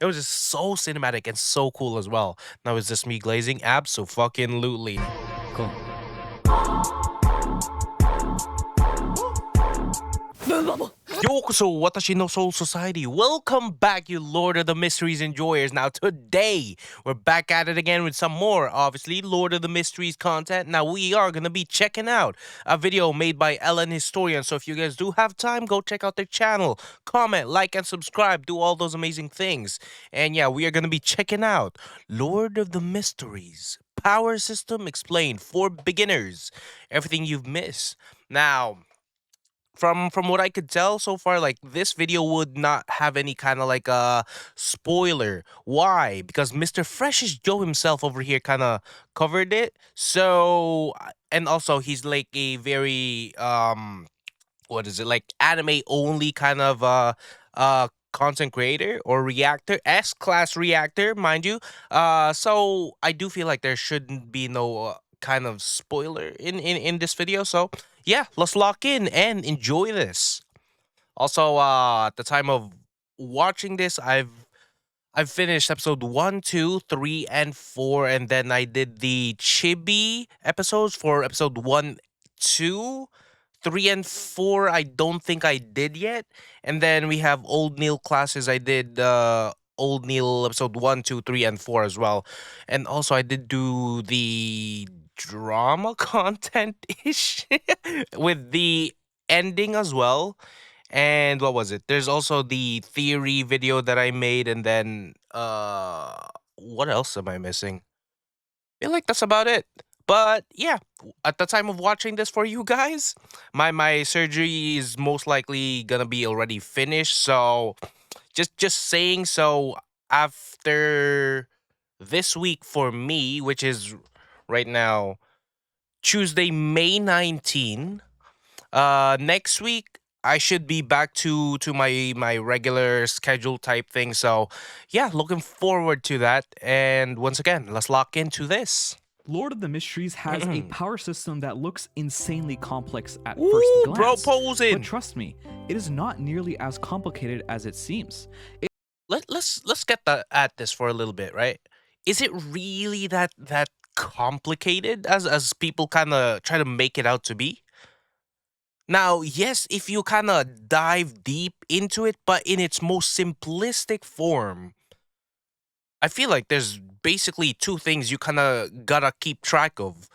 It was just so cinematic and so cool as well. Now is this me glazing? Abso-fucking-lutely. Cool. Yokoso Watashi no Soul Society. Welcome back, you Lord of the Mysteries enjoyers. Now, today, we're back at it again with some more, obviously, Lord of the Mysteries content. Now, we are going to be checking out a video made by Ellen Historian. So, if you guys do have time, go check out their channel. Comment, like, and subscribe. Do all those amazing things. And yeah, we are going to be checking out Lord of the Mysteries. Power System Explained for Beginners. Everything you've missed. Now, from what I could tell so far, like this video would not have any kind of like a spoiler. Why? Because Mr. Fresh's Joe himself over here kind of covered it. So and also he's like a very what is it, like anime only kind of content creator or reactor, S class reactor, mind you. So I do feel like there shouldn't be no kind of spoiler in this video. So yeah, let's lock in and enjoy this. Also, at the time of watching this, I've finished episode 1, 2, 3, and 4, and then I did the chibi episodes for episode 1, 2, 3, and 4. I don't think I did yet. And then we have Old Neil classes. I did Old Neil episode 1, 2, 3, and 4 as well. And also I did do the drama content ish with the ending as well. And what was it? There's also the theory video that I made, and then what else am I missing? I feel like that's about it. But yeah, at the time of watching this for you guys, my surgery is most likely gonna be already finished. So just saying, so after this week for me, which is right now Tuesday, May 19, next week I should be back to my regular schedule type thing. So yeah, looking forward to that. And once again, let's lock into this. Lord of the Mysteries has a power system that looks insanely complex at first Ooh, bro glance. But posing. trust me, it is not nearly as complicated as it seems. Let's get at this for a little bit, right? Is it really that complicated as people kind of try to make it out to be? Now, yes, if you kind of dive deep into it, but in its most simplistic form, I feel like there's basically two things you kind of gotta keep track of.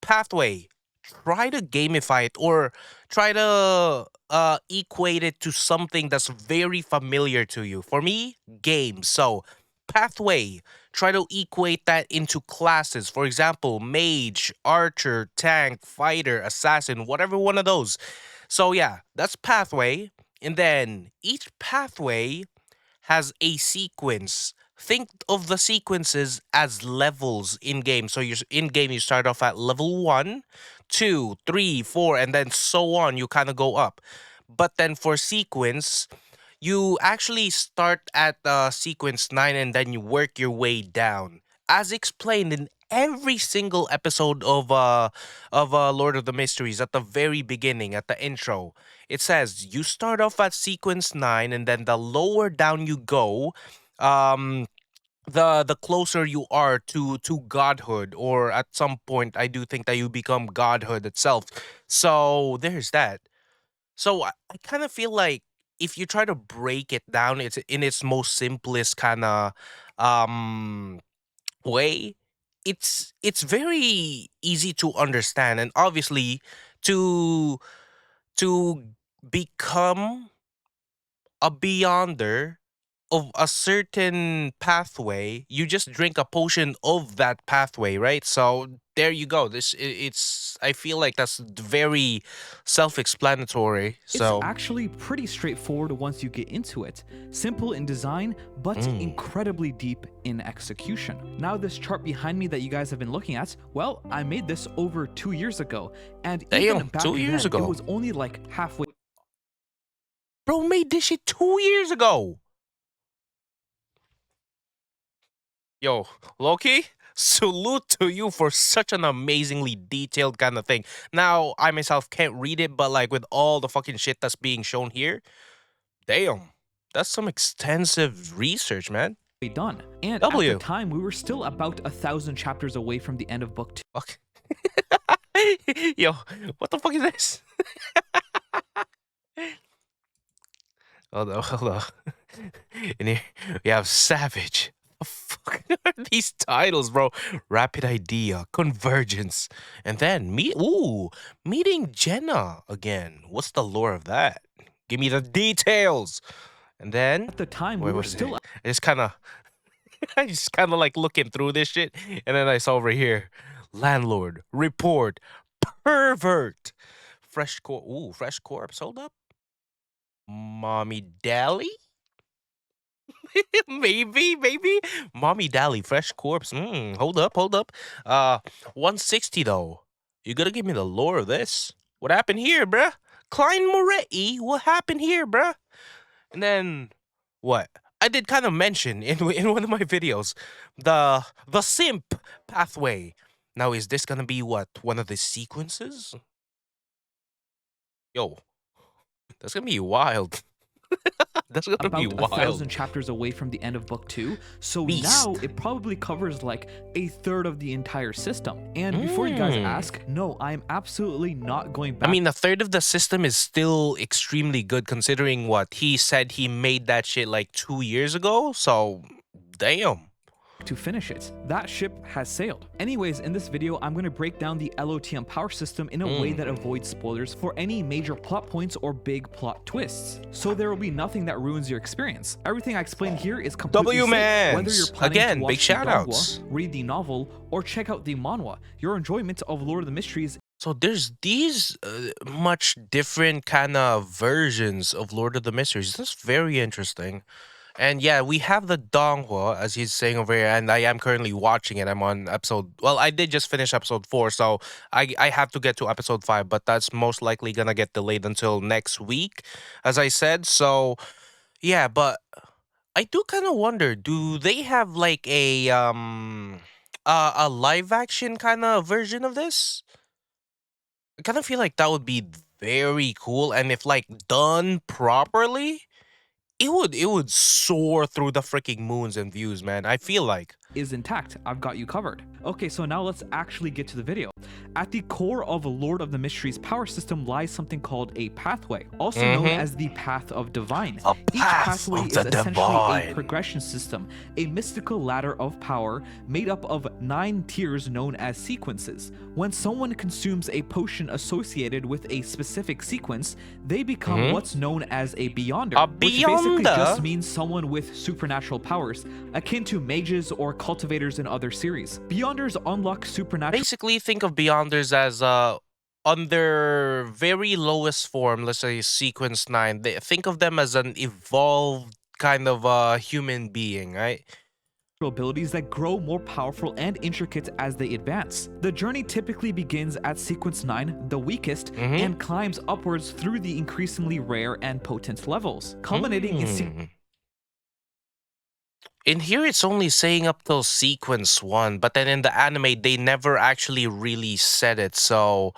Pathway, try to gamify it or try to equate it to something that's very familiar to you. For me, games. So, pathway, try to equate that into classes. For example, mage, archer, tank, fighter, assassin, whatever one of those. So, yeah, that's pathway. And then each pathway has a sequence. Think of the sequences as levels in game. So you're in game, you start off at level 1, 2, 3, 4, and then so on. You kind of go up. But then for sequence, you actually start at sequence 9 and then you work your way down. As explained in every single episode of Lord of the Mysteries at the very beginning, at the intro. It says you start off at sequence 9 and then the lower down you go, um the closer you are to godhood, or at some point I do think that you become godhood itself. So there's that. So I kind of feel like if you try to break it down, it's in its most simplest kind of um way. It's very easy to understand, and obviously to to become a beyonder of a certain pathway, you just drink a potion of that pathway, right? So there you go. It's I feel like that's very self-explanatory. It's So actually pretty straightforward once you get into it. Simple in design, but incredibly deep in execution. Now this chart behind me that you guys have been looking at, well, I made this over 2 years ago. And even damn, back 2 years then, it ago. was only like halfway. Bro made this shit 2 years ago. Yo, Loki, salute to you for such an amazingly detailed kind of thing. Now, I myself can't read it, but like with all the fucking shit that's being shown here, damn. That's some extensive research, man. done. And at W. the time, we were still about 1,000 chapters away from the end of book 2. Fuck. Yo, what the fuck is this? Hold on, hold on. And here we have Savage. The fuck are these titles, bro? Rapid Idea, Convergence, and then meeting Jenna again. What's the lore of that? Give me the details. And then At the time, we wait, were what is it? still I just kind of, I just kind of like looking through this shit, and then I saw over here, landlord report, pervert, fresh fresh corpse. Hold up, mommy dally. maybe mommy dally fresh corpse. Hold up, hold up. 160 though. You gotta give me the lore of this. What happened here, bruh? Klein Moretti, what happened here, bruh? And then what? I did kind of mention in one of my videos the simp pathway. Now is this gonna be what, one of the sequences? Yo, that's gonna be wild. That's gonna be about 1,000 wild. chapters away from the end of book 2. So Beast. now it probably covers like a third of the entire system. And before you guys ask, no, I'm absolutely not going back I mean, a third of the system is still extremely good considering what he said he made that shit like 2 years ago. So, damn. to finish it. That ship has sailed. Anyways, in this video, I'm going to break down the LOTM power system in a way that avoids spoilers for any major plot points or big plot twists. So there will be nothing that ruins your experience. Everything I explain here is completely safe, whether you're planning Again, to watch big the shout-outs. donghua, read the novel, or check out the manhwa. Your enjoyment of Lord of the Mysteries So there's these much different kind of versions of Lord of the Mysteries. That's very interesting. And yeah, we have the donghua, as he's saying over here, and I am currently watching it. I'm on episode. Well, I did just finish episode 4, so I have to get to episode 5, but that's most likely gonna get delayed until next week, as I said. So yeah, but I do kind of wonder, do they have like a live action kind of version of this? I kind of feel like that would be very cool, and if like done properly, it would soar through the freaking moons and views, man. I feel like. is intact. I've got you covered. Okay, so now let's actually get to the video. At the core of Lord of the Mysteries power system lies something called a pathway, also known as the Path of Divine. Each pathway is essentially a progression system, a mystical ladder of power made up of 9 tiers known as sequences. When someone consumes a potion associated with a specific sequence, they become what's known as a Beyonder, which basically just means someone with supernatural powers, akin to mages or cultivators in other series. Beyonders unlock supernatural. Basically, think of Beyonders as on their very lowest form, let's say sequence 9. Think of them as an evolved kind of human being, right? Abilities that grow more powerful and intricate as they advance. The journey typically begins at sequence 9, the weakest, and climbs upwards through the increasingly rare and potent levels, culminating in In here, it's only saying up till sequence 1, but then in the anime, they never actually really said it. So,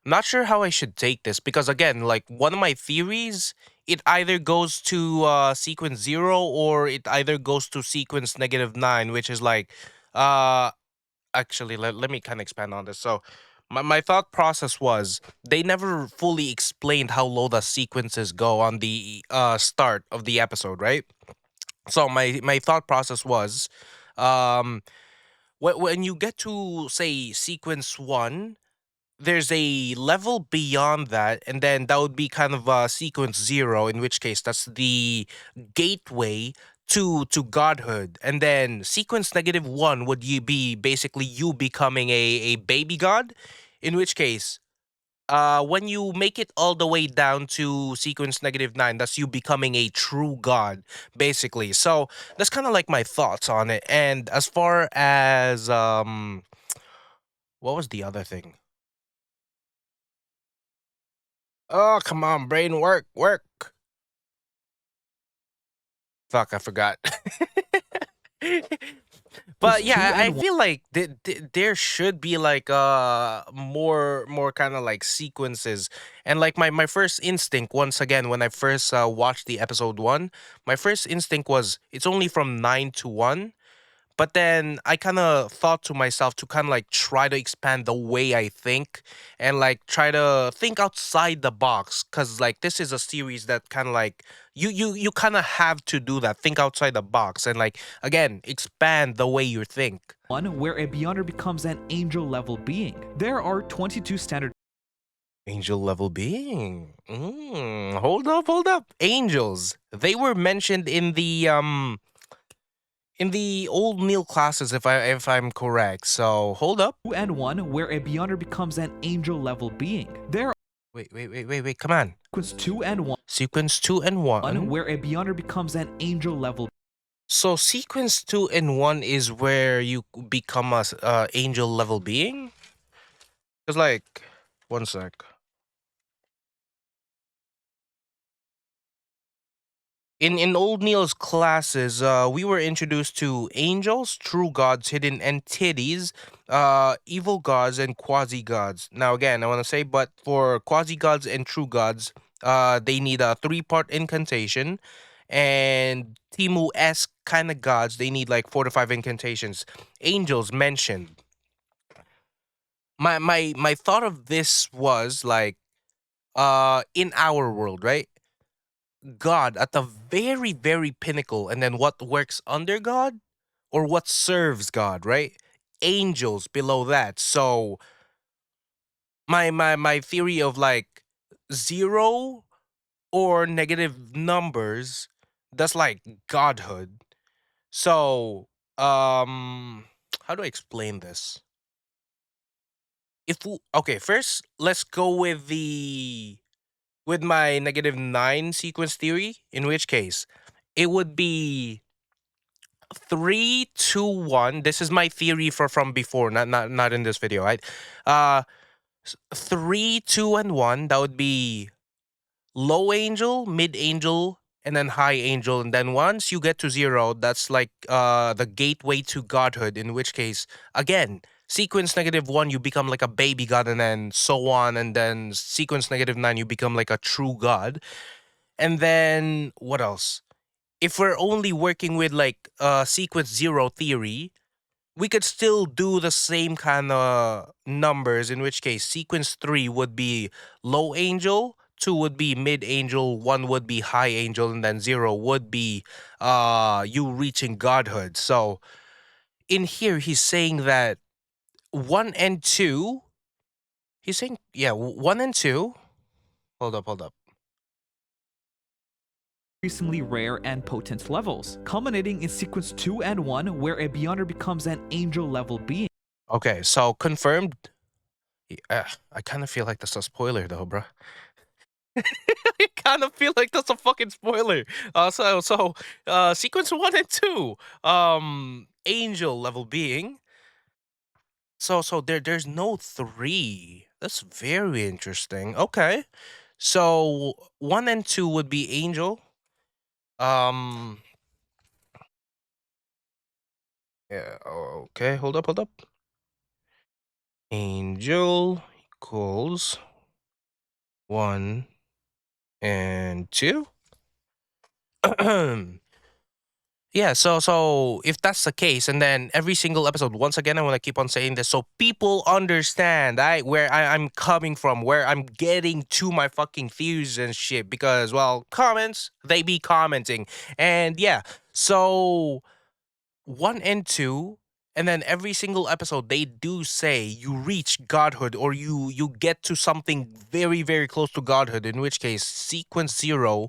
I'm not sure how I should take this because, again, like one of my theories, it either goes to sequence 0 or it either goes to sequence -9, which is like, actually, let me kind of expand on this. So, my thought process was they never fully explained how low the sequences go on the start of the episode, right? So my thought process was, when you get to say sequence 1, there's a level beyond that, and then that would be kind of sequence 0, in which case that's the gateway to godhood, and then sequence -1 would you be basically you becoming a baby god, in which case when you make it all the way down to sequence -9, that's you becoming a true god, basically. So that's kind of like my thoughts on it. And as far as what was the other thing? Oh, come on, brain, work. Fuck, I forgot. But yeah, two I and feel like there should be like more kind of like sequences. And like my first instinct, once again, when I first watched the episode 1, my first instinct was it's only from 9 to 1. But then I kind of thought to myself to kind of like try to expand the way I think and like try to think outside the box, cuz like this is a series that kind of like you kind of have to do that, think outside the box and like again expand the way you think. one, where a Beyonder becomes an angel level being. There are 22 standard Angel level being. Hold up. Angels. They were mentioned in the old Neil classes if I'm correct. So, hold up. 2 and 1, where a Beyonder becomes an angel level being. There are Wait. Come on. sequence 2 and 1, Sequence 2 and 1. where a Beyonder becomes an angel level. So, sequence 2 and 1 is where you become a angel level being? Cuz like one sec. In old Neil's classes, we were introduced to angels, true gods, hidden entities, evil gods, and quasi gods. Now, again, I want to say, but for quasi gods and true gods, they need a 3-part incantation, and Timu-esque kind of gods, they need like 4 to 5 incantations. Angels mentioned. My thought of this was like, in our world, right? God at the very, very pinnacle, and then what works under God or what serves God, right? Angels below that. So my theory of like 0 or negative numbers, that's like godhood. So how do I explain this? Okay, first let's go with my -9 sequence theory, in which case it would be 3, 2, 1. This is my theory for from before, not in this video, right? 3, 2, and 1. That would be low angel, mid angel, and then high angel. And then once you get to 0, that's like the gateway to godhood. In which case, again, sequence -1, you become like a baby god, and then so on. And then sequence -9, you become like a true god. And then what else? If we're only working with like sequence 0 theory, we could still do the same kind of numbers, in which case sequence 3 would be low angel, 2 would be mid angel, 1 would be high angel, and then 0 would be you reaching godhood. So in here he's saying that 1 and 2, he's saying, yeah, 1 and 2. Hold up. Increasingly rare and potent levels, culminating in sequence 2 and 1, where a Beyonder becomes an angel level being. Okay, so confirmed. I kind of feel like that's a spoiler though, bruh. I kind of feel like that's a fucking spoiler. Sequence 1 and 2, angel level being. So there's no 3. That's very interesting. Okay. So 1 and 2 would be angel. Um yeah, okay, hold up. Angel equals 1 and 2. Yeah, so if that's the case, and then every single episode, once again, I want to keep on saying this so people understand where I'm coming from, where I'm getting to my fucking theories and shit. Because, well, comments, they be commenting. And yeah, so 1 and 2, and then every single episode, they do say you reach godhood, or you get to something very, very close to godhood, in which case, sequence 0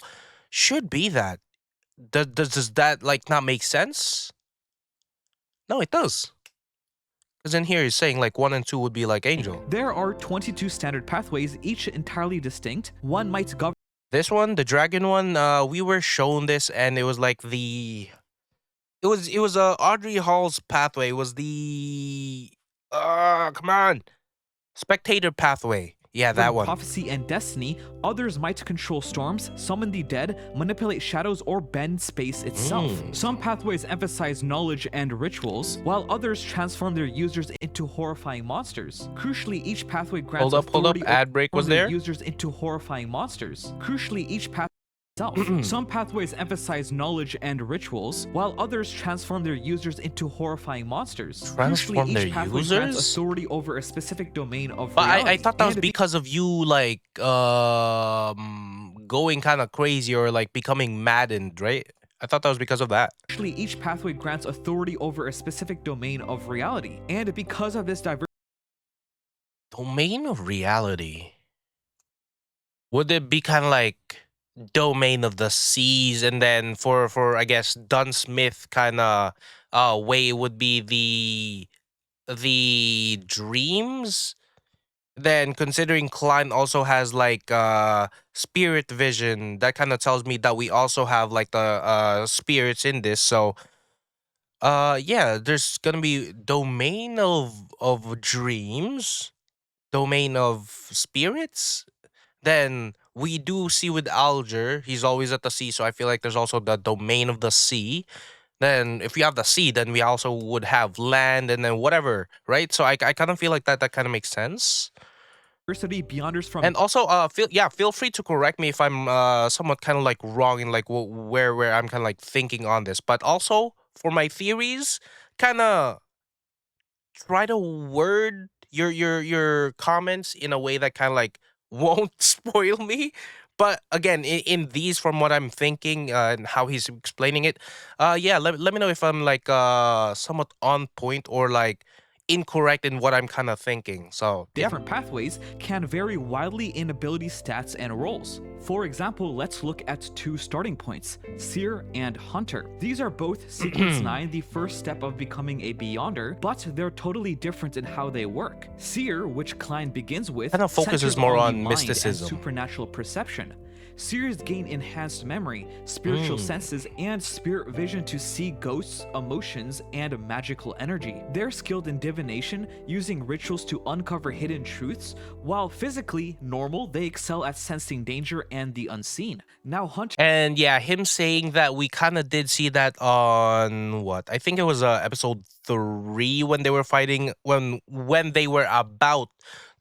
should be that. Does that like not make sense? No, it does. Because in here he's saying like 1 and 2 would be like angel. There are 22 standard pathways, each entirely distinct. One might govern. This one, the dragon one, we were shown this, and it was like it was Audrey Hall's pathway. It was the come on, spectator pathway. Yeah, that one. prophecy and destiny, others might control storms, summon the dead, manipulate shadows, or bend space itself. Some pathways emphasize knowledge and rituals, while others transform their users into horrifying monsters. Crucially, each pathway grants Hold up. authority Ad break over was their there? users into horrifying monsters. Crucially, each pathway itself. Some pathways emphasize knowledge and rituals, while others transform their users into horrifying monsters. Transform Crucially, their each pathway grants users? authority over a specific domain of But reality. I thought that was And because of you, like, going kind of crazy or, like, becoming maddened, right? I thought that was because of that. Actually, each pathway grants authority over a specific domain of reality, and because of this diversity, Domain of reality. Would it be kind of like domain of the seas, and then for I guess Dunsmith kind of way would be the dreams? Then considering Klein also has like spirit vision, that kind of tells me that we also have like the spirits in this. So yeah, there's gonna be domain of dreams, domain of spirits. Then we do see with Alger, he's always at the sea, so I feel like there's also the domain of the sea. Then if we have the sea, then we also would have land and then whatever, right? So I kind of feel like that kind of makes sense. beyonders from And also, feel free to correct me if I'm somewhat kind of like wrong in like where I'm kind of like thinking on this. But also for my theories, kind of try to word your comments in a way that kind of like won't spoil me. But again, in these, from what I'm thinking and how he's explaining it, yeah, let me know if I'm like somewhat on point or like incorrect in what I'm kind of thinking. So yeah. different pathways can vary wildly in ability stats and roles. For example, let's look at two starting points, Seer and Hunter. These are both Sequence 9, the first step of becoming a Beyonder, but they're totally different in how they work. Seer, which Klein begins with, Kind of focuses centers more the on mind mysticism. and supernatural perception. Seers gain enhanced memory, spiritual senses, and spirit vision to see ghosts, emotions, and magical energy. They're skilled in divination, using rituals to uncover hidden truths, while physically normal, they excel at sensing danger and the unseen. Now, Hunter And yeah, him saying that we kind of did see that on what I think it was episode 3 when they were fighting when they were about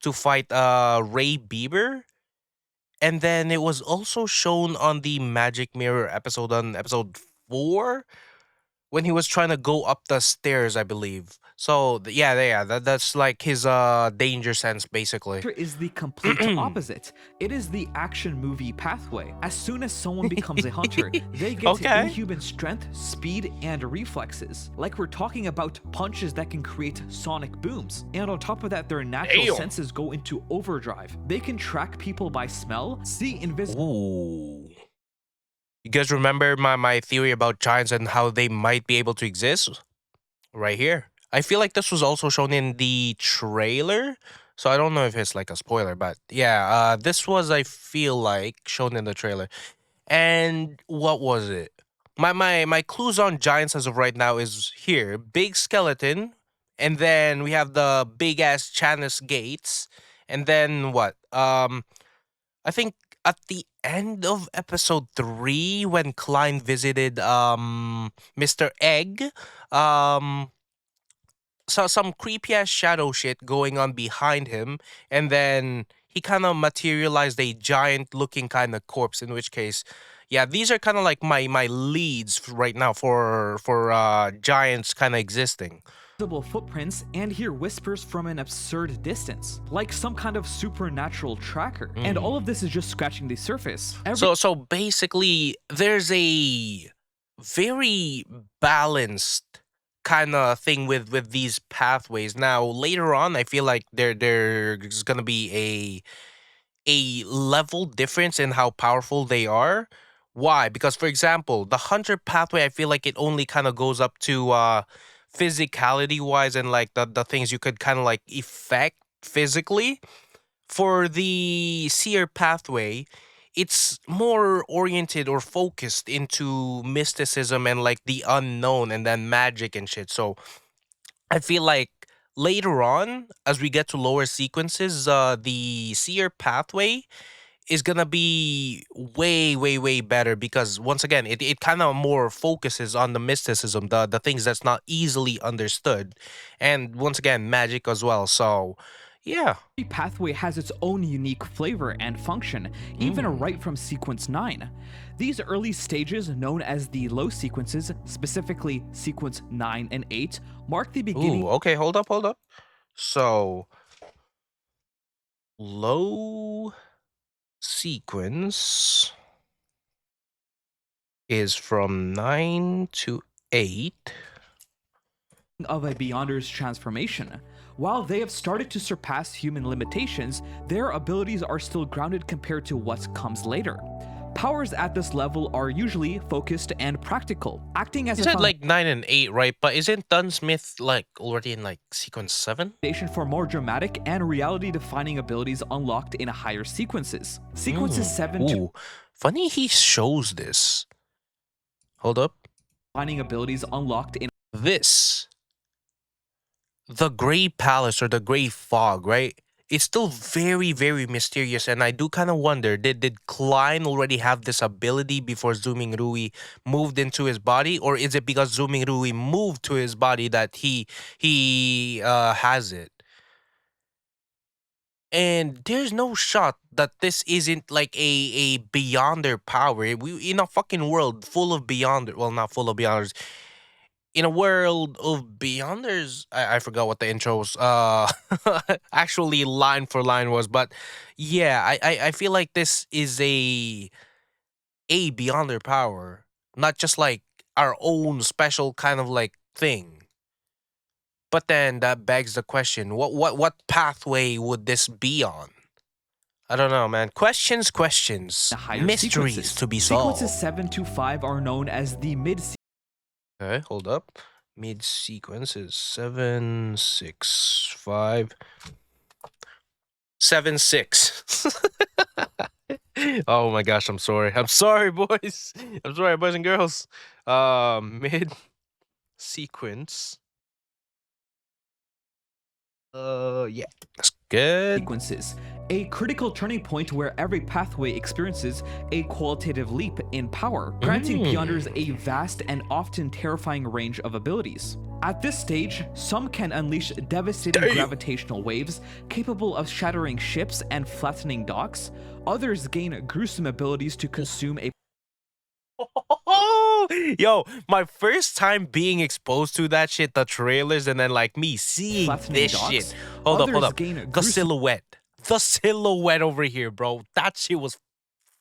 to fight Ray Bieber. And then it was also shown on the Magic Mirror episode on episode 4 when he was trying to go up the stairs, I believe. So yeah, that's like his danger sense basically. is the complete opposite. It is the action movie pathway. As soon as someone becomes a hunter, they get Okay. inhuman strength, speed, and reflexes. Like we're talking about punches that can create sonic booms. And on top of that, their natural Damn. senses go into overdrive. They can track people by smell, see invisible Ooh. You guys remember my theory about giants and how they might be able to exist? Right here. I feel like this was also shown in the trailer. So I don't know if it's like a spoiler, but yeah, this was, I feel like, shown in the trailer. And what was it? My clues on giants as of right now is here. Big skeleton. And then we have the big ass Chanis gates. And then what? I think at the end of episode 3 when Klein visited Mr. Egg, um so some creepy ass shadow shit going on behind him, and then he kind of materialized a giant looking kind of corpse, in which case yeah, these are kind of like my leads right now for giants kind of existing. footprints and hear whispers from an absurd distance, like some kind of supernatural tracker. And all of this is just scratching the surface. So basically there's a very balanced kind of thing with these pathways. Now later on I feel like there's gonna be a level difference in how powerful they are. Why? Because for example, the hunter pathway, I feel like it only kind of goes up to physicality wise and like the things you could kind of like effect physically. For the seer pathway, it's more oriented or focused into mysticism and like the unknown and then magic and shit. So I feel like later on, as we get to lower sequences, the seer pathway is gonna be way, way, way better because once again, it kind of more focuses on the mysticism, the things that's not easily understood, and once again, magic as well. So, yeah. Every pathway has its own unique flavor and function, even right from sequence 9. These early stages, known as the low sequences, specifically sequence 9 and 8, mark the Ooh, beginning okay, hold up, hold up. So, low sequence is from 9 to 8. of a Beyonder's transformation. While they have started to surpass human limitations, their abilities are still grounded compared to what comes later. Powers at this level are usually focused and practical, acting as You a said like 9 and 8, right? But isn't Dunsmith like already in like sequence 7? foundation for more dramatic and reality-defining abilities unlocked in higher sequences. Sequences 7 to Ooh, funny he shows this. Hold up. defining abilities unlocked in This, the Gray Palace or the Gray Fog, right? It's still very, very mysterious, and I do kind of wonder: did Klein already have this ability before Zooming Rui moved into his body, or is it because Zooming Rui moved to his body that he has it? And there's no shot that this isn't like a beyonder power. We in a fucking world full of beyonder, well, not full of beyonders, in a world of beyonders. I forgot what the intros actually line for line was, but yeah, I feel like this is a beyonder power, not just like our own special kind of like thing. But then that begs the question: what pathway would this be on? I don't know, man. Questions, questions, higher mysteries sequences. to be Sequences solved. 7 to 5 are known as the mid Okay, hold up. Mid sequence is 7, 6, 5, 7, 6. Oh my gosh, I'm sorry. I'm sorry, boys. I'm sorry, boys and girls. Mid sequence. Yeah, that's good. sequences, a critical turning point where every pathway experiences a qualitative leap in power, granting Beyonders a vast and often terrifying range of abilities. At this stage, some can unleash devastating gravitational waves capable of shattering ships and flattening docks. Others gain gruesome abilities to consume a Yo, my first time being exposed to that shit, the trailers, and then like me seeing flattening this docks. shit. Hold up, hold Others up. gain The gruesome silhouette. The silhouette over here, bro. That shit was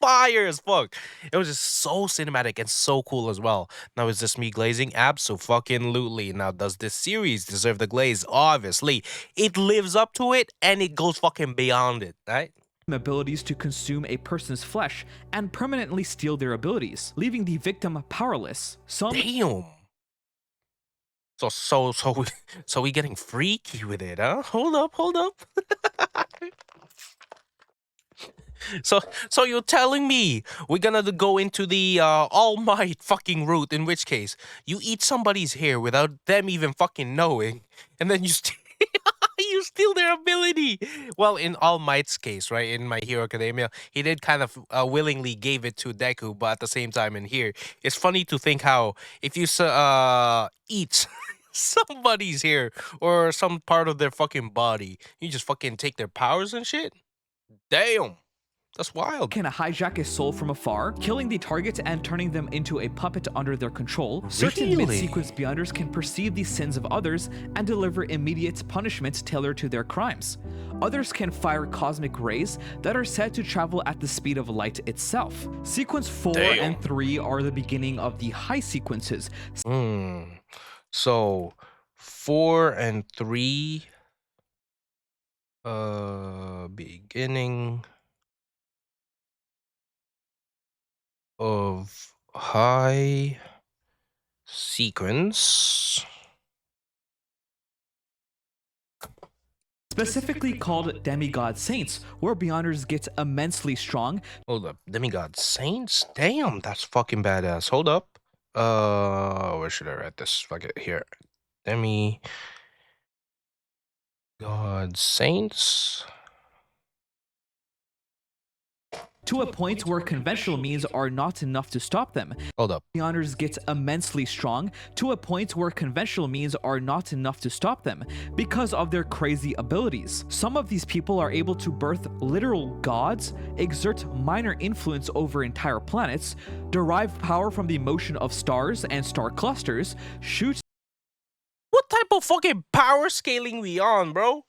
fire as fuck. It was just so cinematic and so cool as well. Now, is this me glazing? Abso-fucking-lutely. Now, does this series deserve the glaze? Obviously. It lives up to it and it goes fucking beyond it, right? abilities to consume a person's flesh and permanently steal their abilities, leaving the victim powerless. Some Damn. So we getting freaky with it, huh? Hold up, hold up. So so you're telling me we're gonna go into the all might fucking route, in which case you eat somebody's hair without them even fucking knowing, and then you you steal their ability. Well, in All Might's case, right, in My Hero Academia, he did kind of willingly gave it to Deku, but at the same time in here, it's funny to think how if you eat somebody's hair or some part of their fucking body, you just fucking take their powers and shit. Damn, that's wild. can hijack a soul from afar, killing the target and turning them into a puppet under their control. Certain Really? mid-sequence Beyonders can perceive the sins of others and deliver immediate punishment tailored to their crimes. Others can fire cosmic rays that are said to travel at the speed of light itself. Sequence 4 Damn. and 3 are the beginning of the high sequences. So 4 and 3 beginning of high sequence. Specifically called demigod saints, where Beyonders get immensely strong. Hold up, demigod saints. Damn, that's fucking badass. Hold up. Where should I write this? Fuck it, here. Demi God saints. to a point where conventional means are not enough to stop them. Hold up. Beyonders get immensely strong to a point where conventional means are not enough to stop them because of their crazy abilities. Some of these people are able to birth literal gods, exert minor influence over entire planets, derive power from the motion of stars and star clusters, shoot What type of fucking power scaling we on, bro?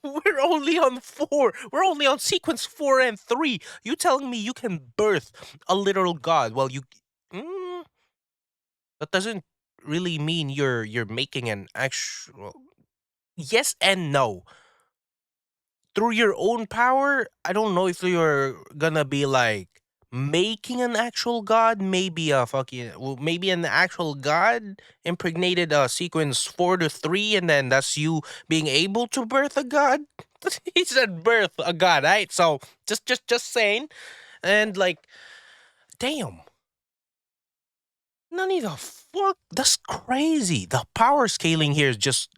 We're only on 4. We're only on sequence 4 and 3. You telling me you can birth a literal god? Well, mm, that doesn't really mean you're making an actual. Yes and no. Through your own power, I don't know if you're gonna be like making an actual god, maybe a fucking maybe an actual god impregnated sequence 4 to 3, and then that's you being able to birth a god. He said birth a god, right? So just saying. And like, damn. None of the fuck, that's crazy. The power scaling here is just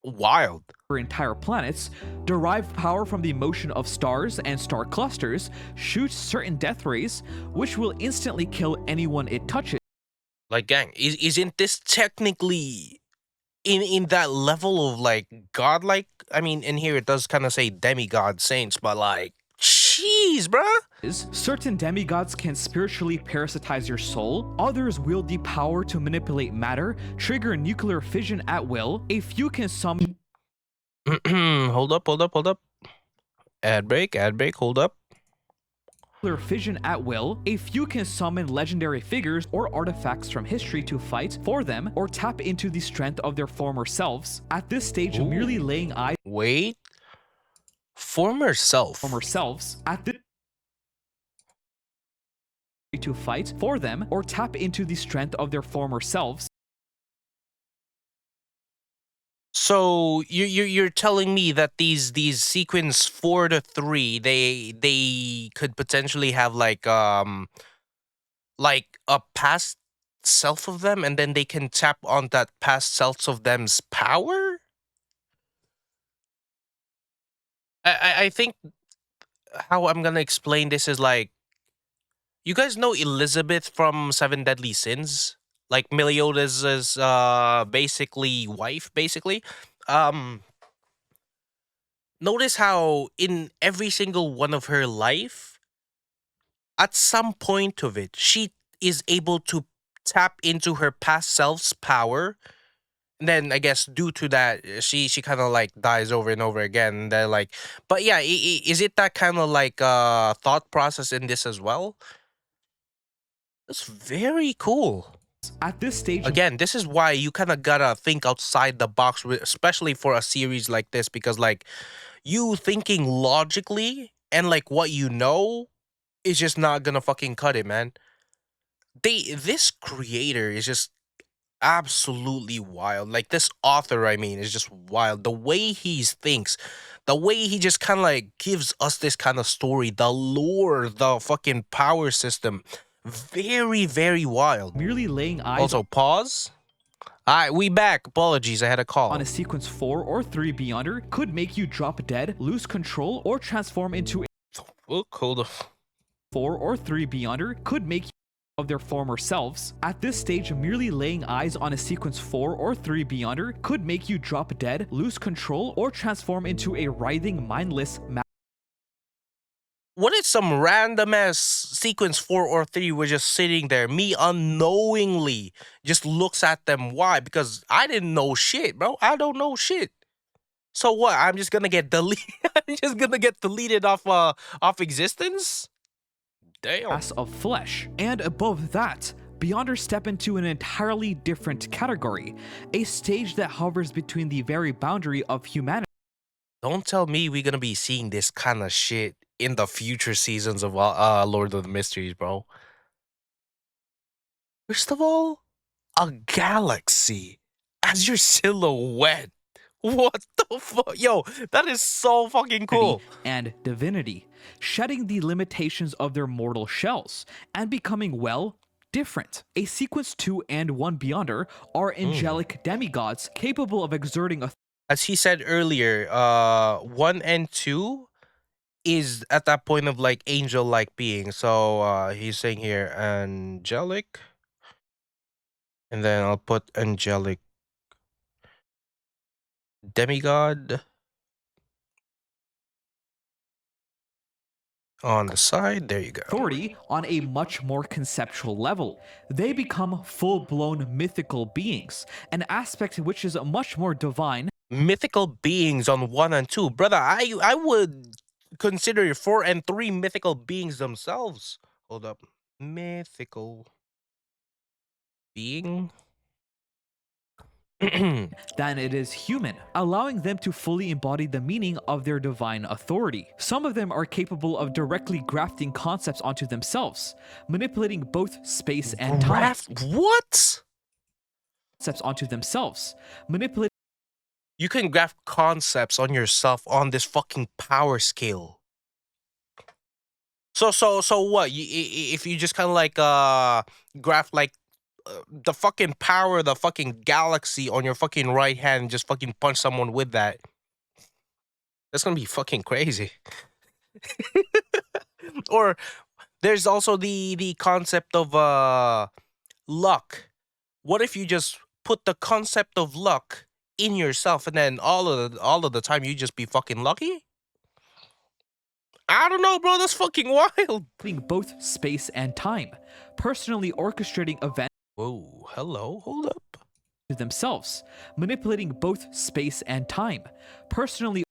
wild. entire planets, derive power from the motion of stars and star clusters, shoot certain death rays, which will instantly kill anyone it touches. Like, gang, isn't this technically in that level of like godlike? I mean, in here it does kind of say demigod saints, but like, jeez, bruh. Certain demigods can spiritually parasitize your soul, others wield the power to manipulate matter, trigger nuclear fission at will, a few can summon Hold up. Ad break, hold up. nuclear fission at will, a few can summon legendary figures or artifacts from history to fight for them or tap into the strength of their former selves. At this stage, merely laying eyes Wait. Former self. at this to fight for them or tap into the strength of their former selves. So you're telling me that these sequence 4 to 3, they could potentially have like a past self of them, and then they can tap on that past selves of them's power? I think how I'm gonna explain this is like, you guys know Elizabeth from Seven Deadly Sins? Like Meliodas' basically wife, basically. Um Notice how in every single one of her life, at some point of it, she is able to tap into her past self's power. And then I guess due to that, she kind of like dies over and over again. And they're like, but yeah, is it that kind of like thought process in this as well? That's very cool. At this stage, Again, this is why you kind of gotta think outside the box, especially for a series like this, because like you thinking logically and like what you know is just not gonna fucking cut it, man. This creator is just absolutely wild. Like this author, I mean, is just wild. The way he thinks, the way he just kind of like gives us this kind of story, the lore, the fucking power system, very, very wild. merely laying eyes Also, pause. All right, we back. Apologies, I had a call. on a sequence 4 or 3 Beyonder could make you drop dead, lose control, or transform into Oh, hold on. 4 or 3 Beyonder could make you of their former selves. At this stage, merely laying eyes on a sequence 4 or 3 Beyonder could make you drop dead, lose control, or transform into a writhing, mindless What if some random ass sequence 4 or 3 were just sitting there, me unknowingly just looks at them? Why? Because I didn't know shit, bro. I don't know shit. So what? I'm just gonna get deleted. I'm just gonna get deleted off existence? Damn. mass of flesh. And above that, Beyonders step into an entirely different category, a stage that hovers between the very boundary of humanity. Don't tell me we're gonna be seeing this kind of shit in the future seasons of Lord of the Mysteries, bro. First of all, a galaxy as your silhouette. What the fuck? Yo, that is so fucking cool. And divinity, shedding the limitations of their mortal shells and becoming, well, different. A sequence 2 and 1 Beyonder are angelic demigods capable of exerting as he said earlier, 1 and 2 is at that point of like angel-like being. So he's saying here angelic, and then I'll put angelic demigod on the side. There you go. authority on a much more conceptual level. They become full-blown mythical beings, an aspect which is much more divine Mythical beings on 1 and 2, brother. I would consider 4 and 3 mythical beings themselves. Hold up, mythical being. than it is human, allowing them to fully embody the meaning of their divine authority. Some of them are capable of directly grafting concepts onto themselves, manipulating both space and time. What? Concepts onto themselves, manipulating You can graft concepts on yourself on this fucking power scale. So what? If you just kind of like graft like the fucking power of the fucking galaxy on your fucking right hand and just fucking punch someone with that, that's gonna be fucking crazy. Or there's also the concept of luck. What if you just put the concept of luck in yourself, and then all of the time you just be fucking lucky? I don't know, bro. That's fucking wild. both space and time, personally orchestrating events Whoa, hello, hold up. to themselves, manipulating both space and time, personally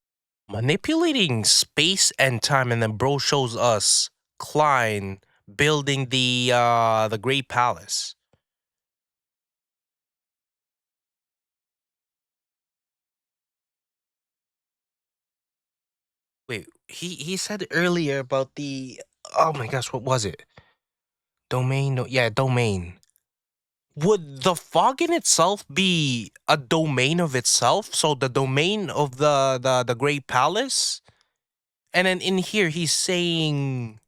Manipulating space and time, and then bro shows us Klein building the Great Palace. Wait, he said earlier about the, oh my gosh, what was it? Domain, no, yeah, domain. Would the fog in itself be a domain of itself? So the domain of the Great Palace? And then in here he's saying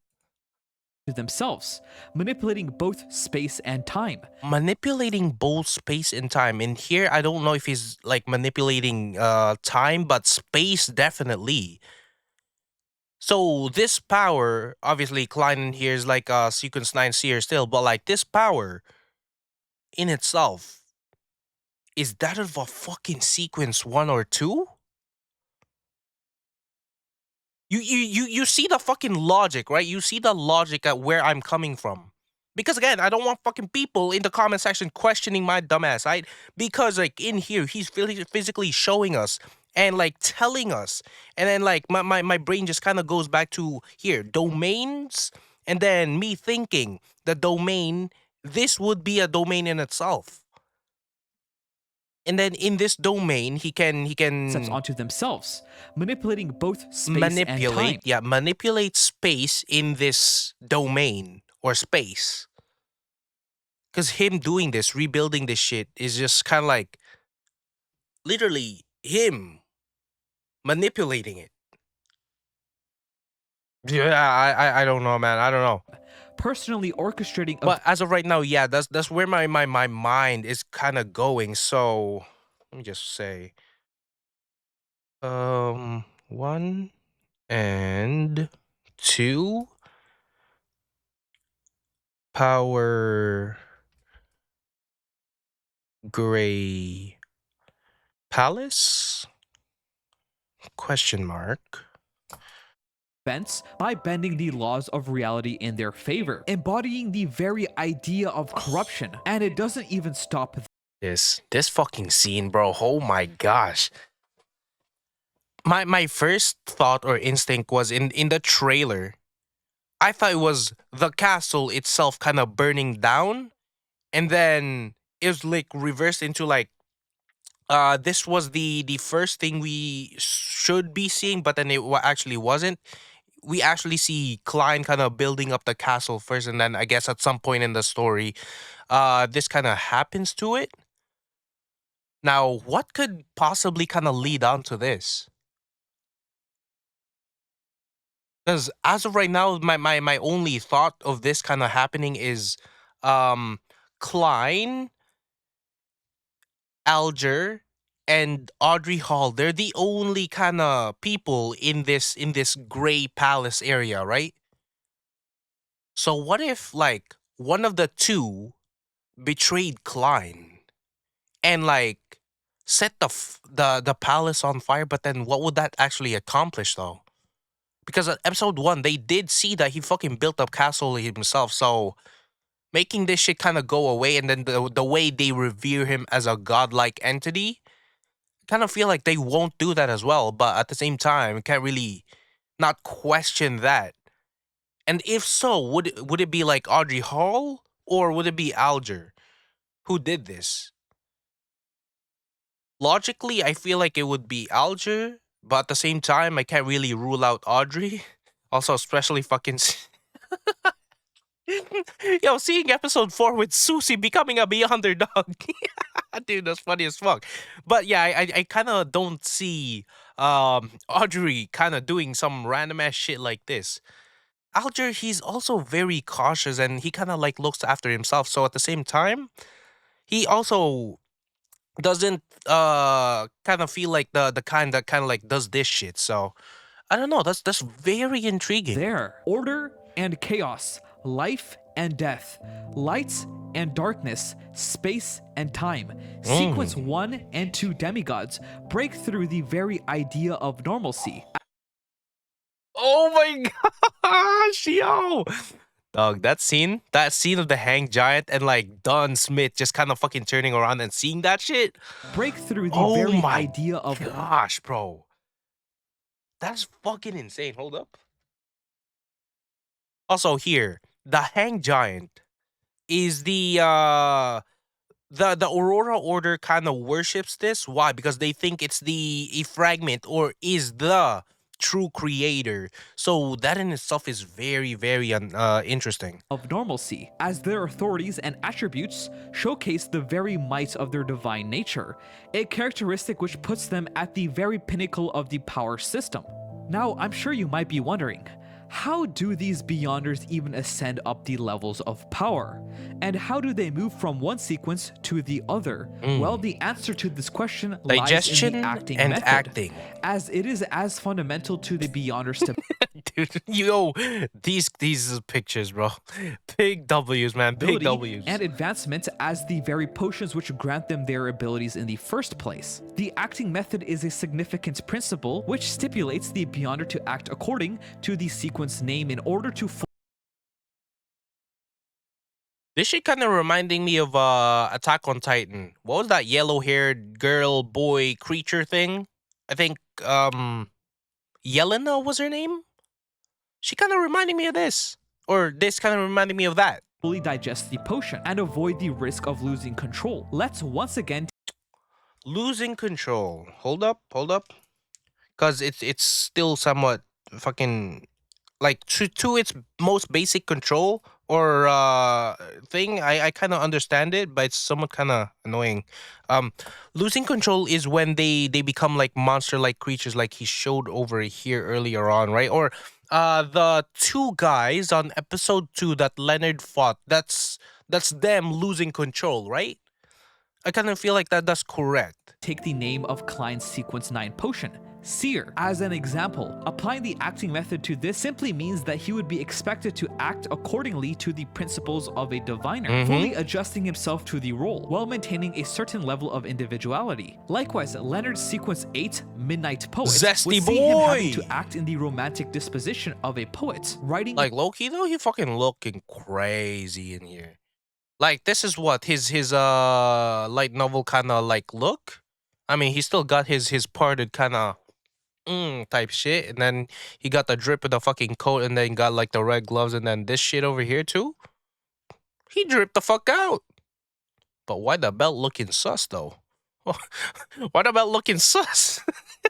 to themselves, manipulating both space and time, manipulating both space and time. In here, I don't know if he's like manipulating time, but space definitely. So this power, obviously, Klein in here is like a sequence 9 seer still, but like this power in itself, is that of a fucking sequence 1 or 2? You see the fucking logic, right? You see the logic at where I'm coming from. Because again, I don't want fucking people in the comment section questioning my dumbass, right? Because like in here, he's physically showing us and like telling us. And then like my brain just kind of goes back to here, domains, and then me thinking the domain, this would be a domain in itself. And then in this domain, he concepts can onto themselves, manipulating both space and manipulate, time. yeah, manipulate space in this domain or space. Because him doing this, rebuilding this shit, is just kind of like literally him manipulating it. Yeah, I don't know, man. I don't know. Personally orchestrating But as of right now, yeah, that's where my mind is kind of going. So let me just say, 1 and 2 power gray palace question mark. events by bending the laws of reality in their favor, embodying the very idea of corruption. And it doesn't even stop This fucking scene, bro. Oh my gosh. My first thought or instinct was in the trailer. I thought it was the castle itself kind of burning down, and then it was like reversed into like this was the first thing we should be seeing, but then it actually wasn't. We actually see Klein kind of building up the castle first, and then I guess at some point in the story, this kind of happens to it. Now, what could possibly kind of lead on to this? Because as of right now, my only thought of this kind of happening is um Klein, Alger, and Audrey Hall, they're the only kind of people in this gray palace area, right? So what if like one of the two betrayed Klein and like set the palace on fire, but then what would that actually accomplish though? Because at episode 1 they did see that he fucking built up castle himself, so making this shit kind of go away, and then the way they revere him as a godlike entity, kind of feel like they won't do that as well. But at the same time, can't really not question that. And if so, would it be like Audrey Hall or would it be Alger who did this? Logically, I feel like it would be Alger, but at the same time, I can't really rule out Audrey. Also, especially fucking. Yo, seeing episode 4 with Susie becoming a Beyonder dog. Dude, that's funny as fuck. But yeah, I kind of don't see Audrey kind of doing some random ass shit like this. Alger, he's also very cautious and he kind of like looks after himself. So at the same time, he also doesn't kind of feel like the kind that kind of like does this shit. So I don't know. That's very intriguing. There, order and chaos, life and death, light and darkness, space and time. Sequence 1 and 2 demigods break through the very idea of normalcy. Oh my gosh, yo. Dog, that scene of the hang giant and like Don Smith just kind of fucking turning around and seeing that shit. Break through the Oh very my idea of gosh, bro. That's fucking insane. Hold up. Also here, the hang giant is the Aurora Order kind of worships this. Why? Because they think it's a fragment or is the true creator. So that in itself is very, very interesting. of normalcy, as their authorities and attributes showcase the very might of their divine nature, a characteristic which puts them at the very pinnacle of the power system. Now, I'm sure you might be wondering, how do these Beyonders even ascend up the levels of power? And how do they move from one sequence to the other? Well, the answer to this question lies in Digestion the acting and method, acting. as it is as fundamental to the Beyonders to Dude, yo, these pictures, bro. Big W's, man. Big ability W's. and advancement as the very potions which grant them their abilities in the first place. The acting method is a significant principle which stipulates the Beyonder to act according to the sequence name in order to This shit kind of reminding me of Attack on Titan. What was that yellow-haired girl, boy, creature thing? I think Yelena was her name? She kind of reminded me of this. Or this kind of reminded me of that. fully digest the potion and avoid the risk of losing control. Let's once again Losing control. Hold up. Because it's still somewhat fucking like to its most basic control or thing. I kind of understand it, but it's somewhat kind of annoying. Losing control is when they become like monster like creatures, like he showed over here earlier on, right? Or the two guys on episode 2 that Leonard fought. That's them losing control, right? I kind of feel like that's correct. take the name of Klein's sequence 9 potion, Seer, as an example. Applying the acting method to this simply means that he would be expected to act accordingly to the principles of a diviner, fully adjusting himself to the role, while maintaining a certain level of individuality. Likewise, Leonard's sequence 8, Midnight Poet, Zesty would see him having boy! to act in the romantic disposition of a poet, writing Like Loki though, he fucking looking crazy in here. Like this is what his light novel kind of like look. I mean, he still got his parted kind of type shit, and then he got the drip of the fucking coat, and then got like the red gloves, and then this shit over here too. He dripped the fuck out. But why the belt looking sus though? Why the belt looking sus?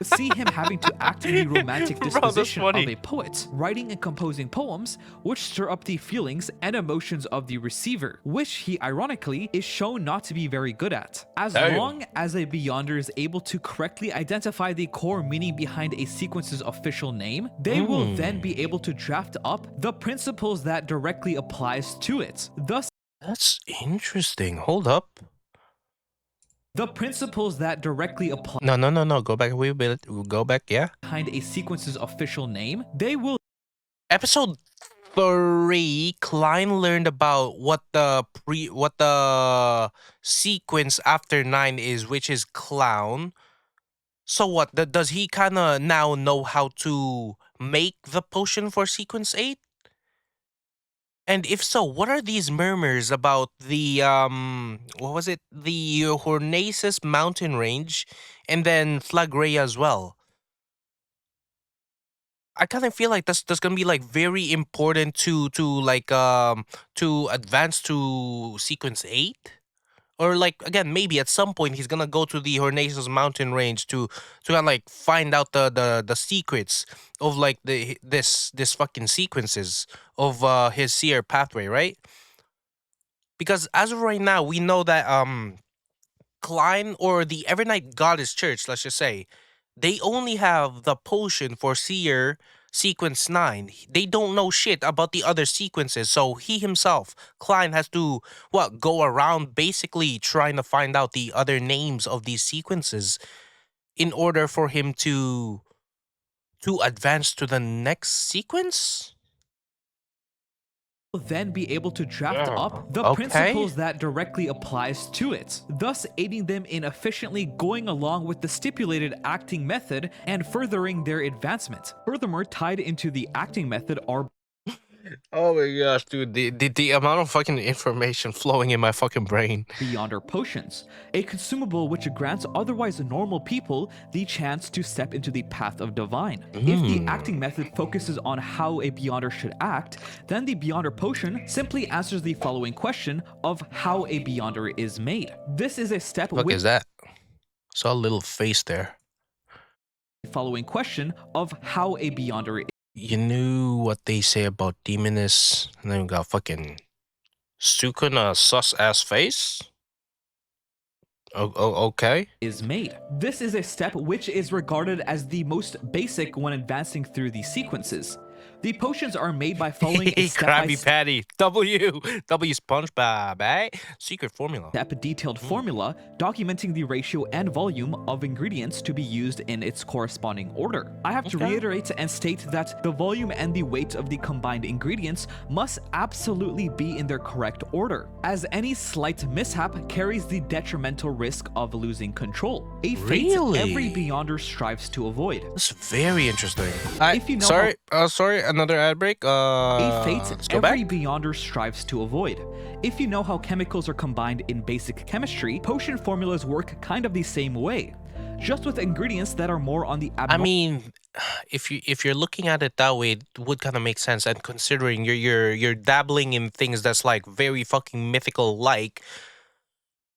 see him having to act in the romantic Bro, that's disposition of funny. a poet, writing and composing poems which stir up the feelings and emotions of the receiver, which he ironically is shown not to be very good at. As Damn. long as a Beyonder is able to correctly identify the core meaning behind a sequence's official name, they will then be able to draft up the principles that directly applies to it. Thus, That's interesting. Hold up. The principles that directly apply No. Go back a wee bit. Go back, yeah. behind a sequence's official name, they will Episode 3, Klein learned about what the sequence after 9 is, which is clown. So what? Does he kind of now know how to make the potion for sequence 8? And if so, what are these murmurs about the what was it? The Hornaces mountain range and then Flagrea as well? I kind of feel like that's gonna be like very important to advance to sequence 8. Or like again, maybe at some point he's gonna go to the Hornaces mountain range to kind of like find out the secrets of like this fucking sequences of his seer pathway, right? Because as of right now, we know that Klein or the Evernight Goddess Church, let's just say, they only have the potion for seer sequence 9. They don't know shit about the other sequences, so he himself, Klein, has to go around basically trying to find out the other names of these sequences in order for him to advance to the next sequence. then be able to draft Yeah. up the Okay. principles that directly applies to it, thus aiding them in efficiently going along with the stipulated acting method and furthering their advancement. Furthermore, tied into the acting method are Oh my gosh, dude, the amount of fucking information flowing in my fucking brain. Beyonder potions, a consumable which grants otherwise normal people the chance to step into the path of divine. If the acting method focuses on how a Beyonder should act, then the Beyonder potion simply answers the following question of how a Beyonder is made. This is a step What with is that? Saw a little face there. the following question of how a Beyonder is You knew what they say about Demoness, and then we got fucking Sukuna sus ass face. Okay. made. This is a step which is regarded as the most basic when advancing through the sequences. The potions are made by following a Krabby step-by-step Patty. W SpongeBob, eh? Secret formula. detailed formula documenting the ratio and volume of ingredients to be used in its corresponding order. I have to Okay. reiterate and state that the volume and the weight of the combined ingredients must absolutely be in their correct order, as any slight mishap carries the detrimental risk of losing control, a fate Really? every Beyonder strives to avoid. That's very interesting. If you know Sorry, another ad break. A fate Let's go every back. Beyonder strives to avoid. If you know how chemicals are combined in basic chemistry, potion formulas work kind of the same way, just with ingredients that are more on the I mean, if you're looking at it that way, it would kind of make sense. And considering you're dabbling in things that's like very fucking mythical, like,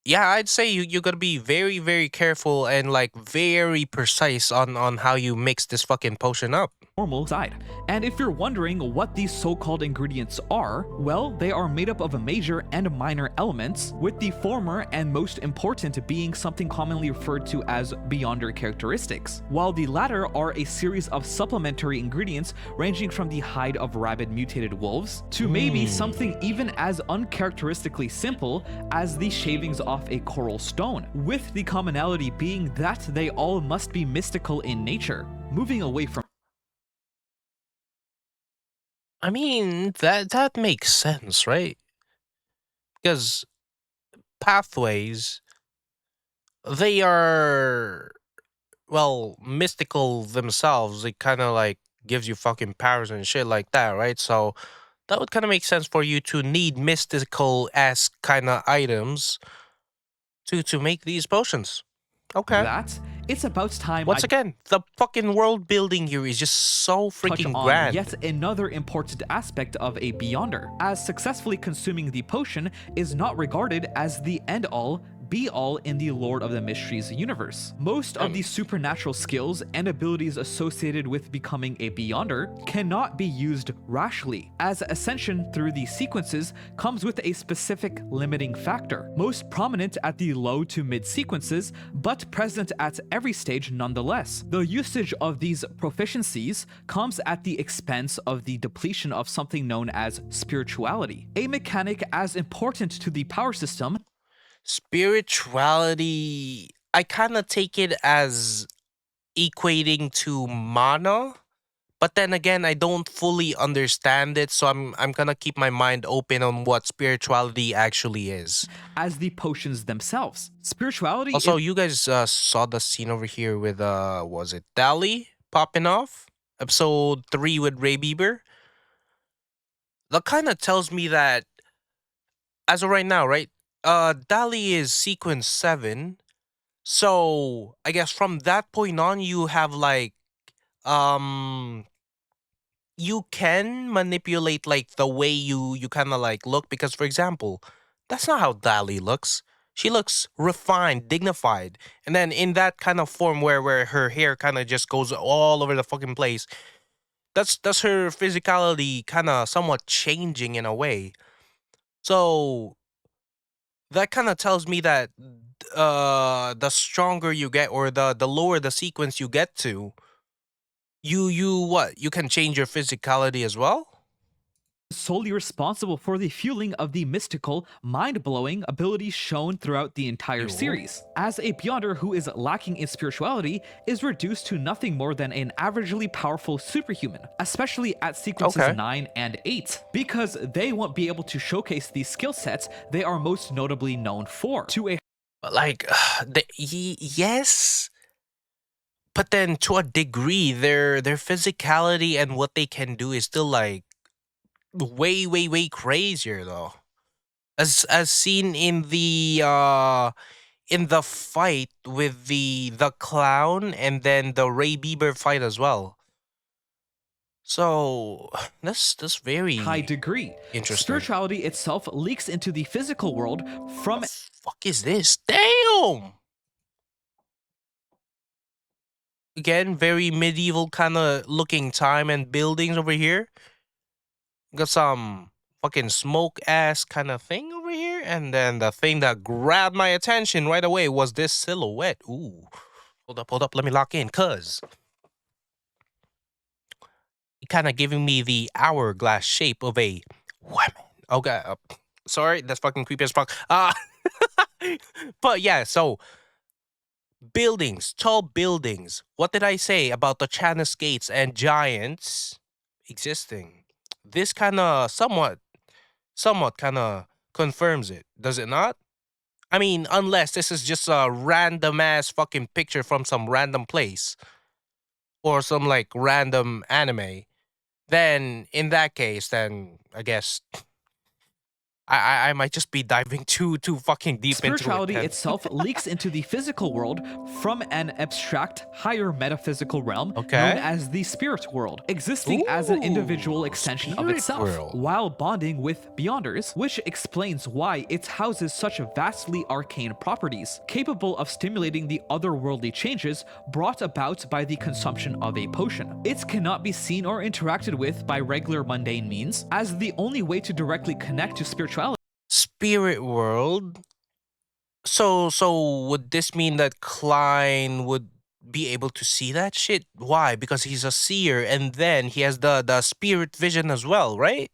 yeah, I'd say you gotta be very very careful and like very precise on how you mix this fucking potion up. normal side. And if you're wondering what these so-called ingredients are, well, they are made up of a major and minor elements, with the former and most important being something commonly referred to as Beyonder characteristics, while the latter are a series of supplementary ingredients ranging from the hide of rabid mutated wolves to maybe something even as uncharacteristically simple as the shavings off a coral stone, with the commonality being that they all must be mystical in nature. Moving away from I mean, that makes sense, right? Because pathways, they are, well, mystical themselves. It kind of like gives you fucking powers and shit like that, right? So that would kind of make sense for you to need mystical ass kind of items to make these potions. Okay. that, it's about time Once I again, the fucking world building here is just so touch freaking on grand. yet another important aspect of a Beyonder, as successfully consuming the potion is not regarded as the end-all, be-all in the Lord of the Mysteries universe. Most of the supernatural skills and abilities associated with becoming a Beyonder cannot be used rashly, as ascension through the sequences comes with a specific limiting factor, most prominent at the low to mid sequences, but present at every stage nonetheless. The usage of these proficiencies comes at the expense of the depletion of something known as spirituality, a mechanic as important to the power system Spirituality, I kind of take it as equating to mana, but then again, I don't fully understand it, so I'm gonna keep my mind open on what spirituality actually is. as the potions themselves. Spirituality Also, is you guys saw the scene over here with was it Dali popping off? Episode 3 with Ray Bieber. That kind of tells me that as of right now, right? Dali is sequence 7. So I guess from that point on, you have like um you can manipulate like the way you kind of like look, because for example, that's not how Dali looks. She looks refined, dignified, and then in that kind of form where her hair kind of just goes all over the fucking place. That's her physicality kind of somewhat changing in a way. So that kind of tells me that the stronger you get, or the lower the sequence you get to, you what, you can change your physicality as well. solely responsible for the fueling of the mystical, mind-blowing abilities shown throughout the entire Yo. series. As a Beyonder who is lacking in spirituality is reduced to nothing more than an averagely powerful superhuman, especially at sequences Okay. 9 and 8, because they won't be able to showcase the skill sets they are most notably known for. To a But like yes, but then to a degree their physicality and what they can do is still like way crazier though. As seen in the fight with the clown, and then the Ray Bieber fight as well. So that's high very degree, interesting. spirituality itself leaks into the physical world from The fuck is this? Damn. Again, very medieval kind of looking time and buildings over here. Got some fucking smoke ass kind of thing over here, and then the thing that grabbed my attention right away was this silhouette. Ooh, hold up, let me lock in, cuz it kind of giving me the hourglass shape of a woman. Okay, sorry, that's fucking creepy as fuck. But yeah, so buildings, tall buildings. What did I say about the China Skates and giants existing? This kind of somewhat kind of confirms it, does it not? I mean, unless this is just a random ass fucking picture from some random place or some like random anime, then in that case, then I guess I might just be diving too fucking deep into it spirituality then. itself leaks into the physical world from an abstract, higher metaphysical realm known Okay. as the spirit world, existing as an individual Ooh, extension of spirit itself, world. while bonding with Beyonders, which explains why it houses such vastly arcane properties, capable of stimulating the otherworldly changes brought about by the consumption of a potion. It cannot be seen or interacted with by regular mundane means, as the only way to directly connect to spirituality Spirit world. So would this mean that Klein would be able to see that shit? Why? Because he's a seer, and then he has the spirit vision as well, right?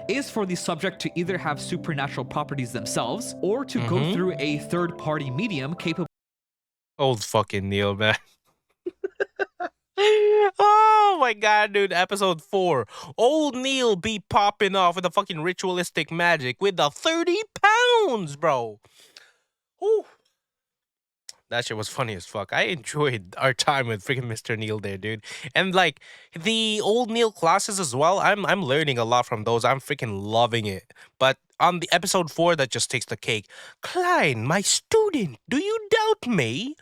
is for the subject to either have supernatural properties themselves or to go Mm-hmm. through a third-party medium capable Old fucking Neil, man. Oh my god, dude. Episode 4. Old Neil be popping off with the fucking ritualistic magic with the 30 pounds, bro. Whew. That shit was funny as fuck. I enjoyed our time with freaking Mr. Neil there, dude. And like the old Neil classes as well. I'm learning a lot from those. I'm freaking loving it. But on the episode 4, that just takes the cake. Klein, my student, do you doubt me?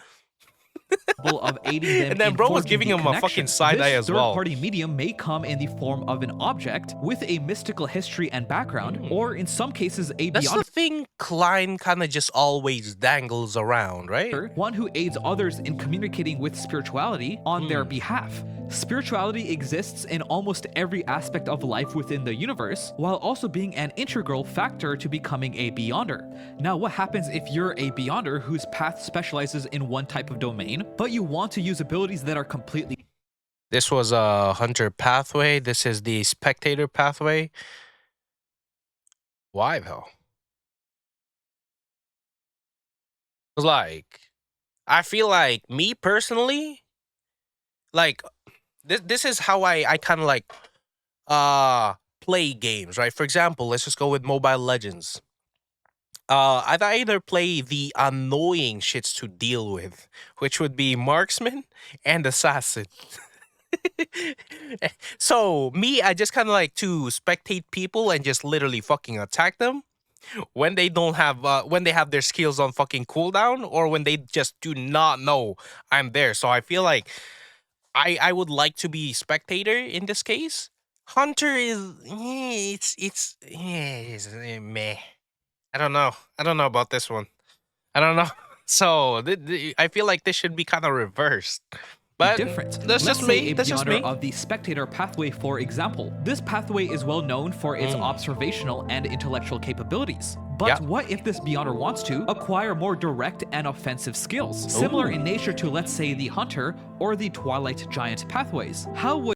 of aiding them And then in bro was forging giving the him a fucking connection. side eye This as well. third-party medium may come in the form of an object with a mystical history and background, or in some cases a That's the beyond thing Klein kind of just always dangles around, right? one who aids others in communicating with spirituality on their behalf. Spirituality exists in almost every aspect of life within the universe, while also being an integral factor to becoming a Beyonder. Now, what happens if you're a Beyonder whose path specializes in one type of domain, but you want to use abilities that are completely This was a hunter pathway. This is the spectator pathway. Why though? Cause like I feel like me personally, like this is how I kind of like play games, right? For example, let's just go with Mobile Legends. I'd either play the annoying shits to deal with, which would be marksman and assassin. So me, I just kind of like to spectate people and just literally fucking attack them when they don't have when they have their skills on fucking cooldown, or when they just do not know I'm there. So I feel like I would like to be spectator in this case. Hunter is meh. I don't know about this one. I don't know. So I feel like this should be kind of reversed. But different. that's Let's just say me. a That's just Beyonder me. of the Spectator pathway, for example. This pathway is well known for its observational and intellectual capabilities. But Yeah. what if this Beyonder wants to acquire more direct and offensive skills, similar in nature to, let's say, the Hunter or the Twilight Giant pathways? How would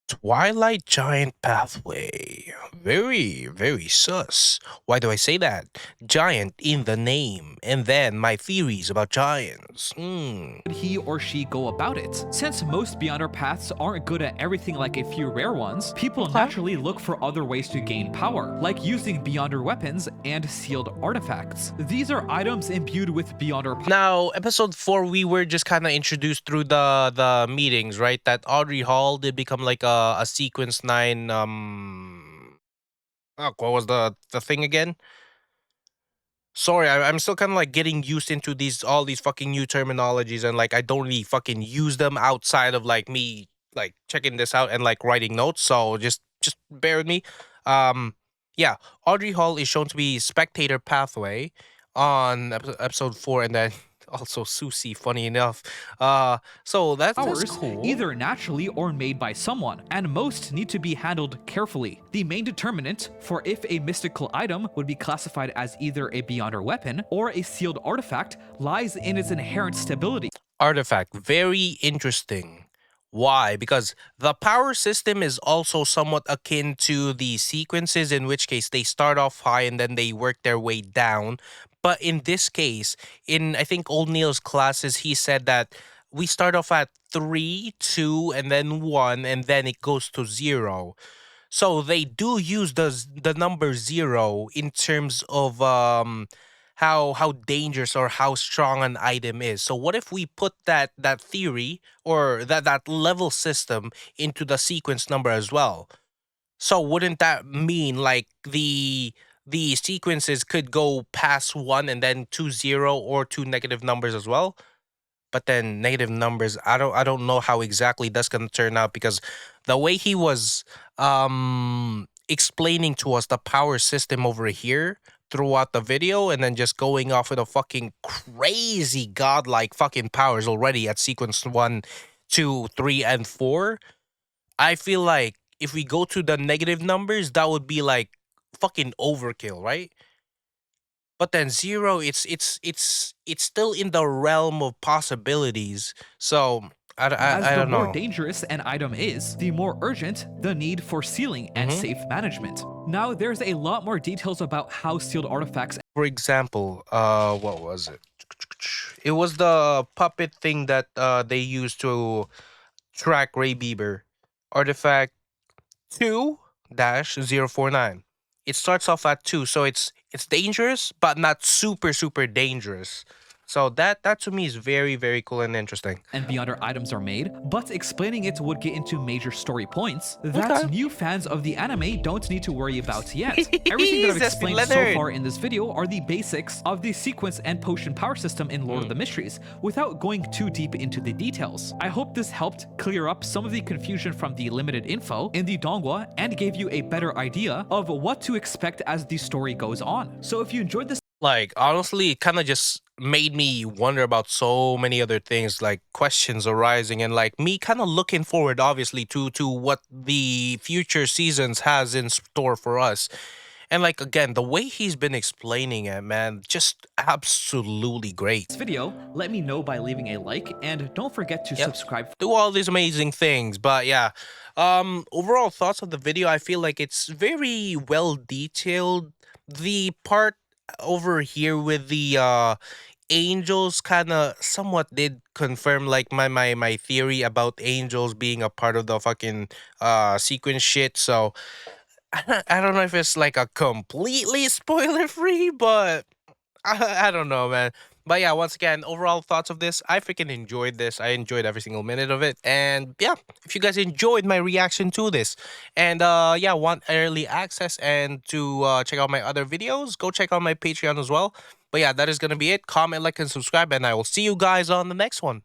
Twilight Giant pathway. Very, very sus. Why do I say that? Giant in the name, and then my theories about giants. he or she go about it? Since most Beyonder paths aren't good at everything like a few rare ones, people naturally look for other ways to gain power, like using Beyonder weapons and sealed artifacts. These are items imbued with Beyonder Now, episode 4, we were just kind of introduced through the meetings, right? That Audrey Hall did become like a sequence 9 what was the thing again? Sorry, I'm still kind of like getting used into all these fucking new terminologies, and like I don't really fucking use them outside of like me like checking this out and like writing notes. So just bear with me. Um, yeah, Audrey Hall is shown to be spectator pathway on episode 4, and then also Susie. Funny enough, so that's powers, cool. either naturally or made by someone, and most need to be handled carefully. The main determinant for if a mystical item would be classified as either a Beyonder weapon or a sealed artifact lies in its inherent stability. Artifact, very interesting. Why? Because the power system is also somewhat akin to the sequences, in which case they start off high and then they work their way down. But in this case, in I think Old Neil's classes, he said that we start off at 3, 2, and then 1, and then it goes to 0. So they do use the number 0 in terms of how dangerous or how strong an item is. So what if we put that theory, or that level system, into the sequence number as well? So wouldn't that mean like the sequences could go past 1 and then to 0, or to negative numbers as well? But then negative numbers, I don't know how exactly that's gonna turn out, because the way he was explaining to us the power system over here throughout the video, and then just going off with a fucking crazy godlike fucking powers already at sequence 1, 2, 3, and 4, I feel like if we go to the negative numbers, that would be like fucking overkill, right? But then 0, it's still in the realm of possibilities. So As I the don't more know. dangerous an item is, the more urgent the need for sealing and safe management. Now, there's a lot more details about how sealed artifacts For example, what was it? It was the puppet thing that they used to track Ray Bieber. Artifact 2-049. It starts off at 2, so it's dangerous, but not super dangerous. So that to me is very, very cool and interesting. and Beyonder items are made, but explaining it would get into major story points that Okay. new fans of the anime don't need to worry about yet. Everything that I've Zesty explained so Leonard. far in this video are the basics of the sequence and potion power system in Lord of the Mysteries, without going too deep into the details. I hope this helped clear up some of the confusion from the limited info in the Dongwa and gave you a better idea of what to expect as the story goes on. So if you enjoyed this Like, honestly, it kind of just made me wonder about so many other things, like questions arising, and like me kind of looking forward, obviously, to what the future seasons has in store for us. And like, again, the way he's been explaining it, man, just absolutely great. video, let me know by leaving a like, and don't forget to Yep. subscribe Do all these amazing things. But yeah, overall thoughts of the video, I feel like it's very well detailed. The part over here with the angels kind of somewhat did confirm like my theory about angels being a part of the fucking sequence shit. So I don't know if it's like a completely spoiler free, but I don't know, man. But yeah, once again, overall thoughts of this, I freaking enjoyed this. I enjoyed every single minute of it. And yeah, if you guys enjoyed my reaction to this and yeah, want early access and to check out my other videos, go check out my Patreon as well. But yeah, that is going to be it. Comment, like, and subscribe, and I will see you guys on the next one.